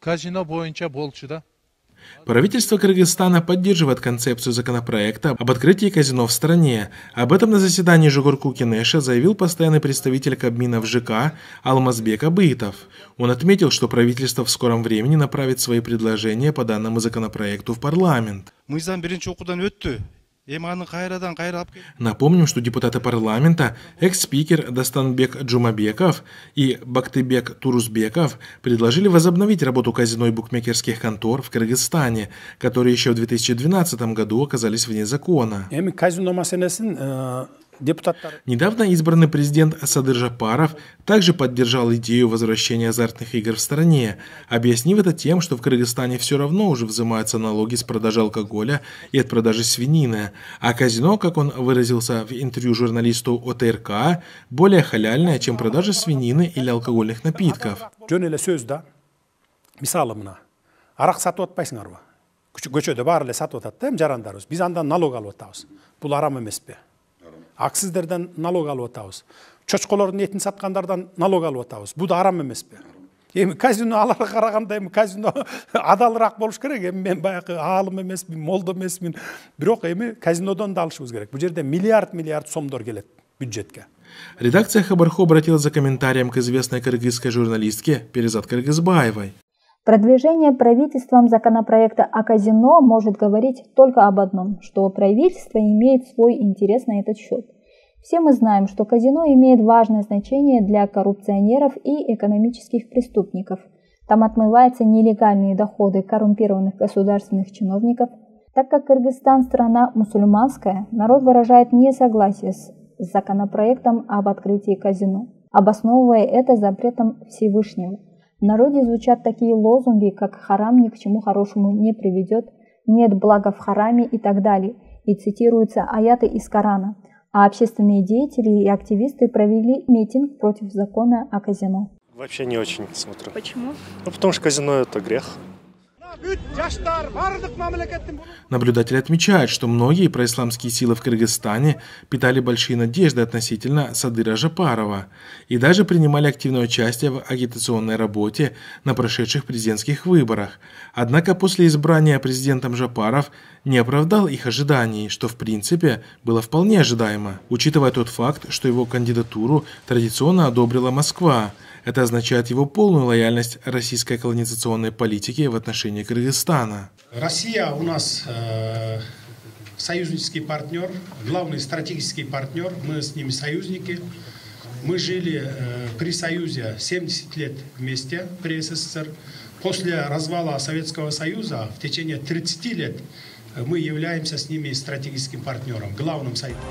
казино боюнча болчу да. Правительство Кыргызстана поддерживает концепцию законопроекта об открытии казино в стране. Об этом на заседании Жогорку Кенеша заявил постоянный представитель Кабмина в ЖК Алмазбек Абытов. Он отметил, что правительство в скором времени направит свои предложения по данному законопроекту в парламент. Напомним, что депутаты парламента, экс-спикер Дастанбек Джумабеков и Бактыбек Турузбеков предложили возобновить работу казино и букмекерских контор в Кыргызстане, которые еще в 2012 году оказались вне закона. Недавно избранный президент Садыр Жапаров также поддержал идею возвращения азартных игр в стране, объяснив это тем, что в Кыргызстане все равно уже взимаются налоги с продажи алкоголя и от продажи свинины, а казино, как он выразился в интервью журналисту ОТРК, более халяльное, чем продажа свинины или алкогольных напитков. Аксиздерден налог алып атабыз. Чочколордун этин саткандардан налог алып атабыз. Бу да арам эмеспи? Эми казино аларга караганда эми казино адалыраак болуш керек. Эми мен баягы аалым эмесмин, молдо эмесмин. Бирок эми казинодон да алышыбыз керек. Бул жерде миллиард сомдор келет бюджетке. Редакция Хабарху обратилась за комментарием к известной кыргызской журналистке Перизат Кыргызбаевой. Продвижение правительством законопроекта о казино может говорить только об одном, что правительство имеет свой интерес на этот счет. Все мы знаем, что казино имеет важное значение для коррупционеров и экономических преступников. Там отмываются нелегальные доходы коррумпированных государственных чиновников. Так как Кыргызстан страна мусульманская, народ выражает несогласие с законопроектом об открытии казино, обосновывая это запретом Всевышнего. В народе звучат такие лозунги, как «харам ни к чему хорошему не приведет», «нет блага в хараме» и так далее, и цитируются аяты из Корана. А общественные деятели и активисты провели митинг против закона о казино. Вообще не очень смотрю. Почему? Ну, потому что казино – это грех. Наблюдатели отмечают, что многие происламские силы в Кыргызстане питали большие надежды относительно Садыра Жапарова и даже принимали активное участие в агитационной работе на прошедших президентских выборах. Однако после избрания президентом Жапаров не оправдал их ожиданий, что в принципе было вполне ожидаемо, учитывая тот факт, что его кандидатуру традиционно одобрила Москва. Это означает его полную лояльность российской колонизационной политике в отношении Кыргызстана. Россия у нас союзнический партнер, главный стратегический партнер. Мы с ними союзники. Мы жили при Союзе 70 лет вместе, при СССР. После развала Советского Союза в течение 30 лет мы являемся с ними стратегическим партнером, главным союзником.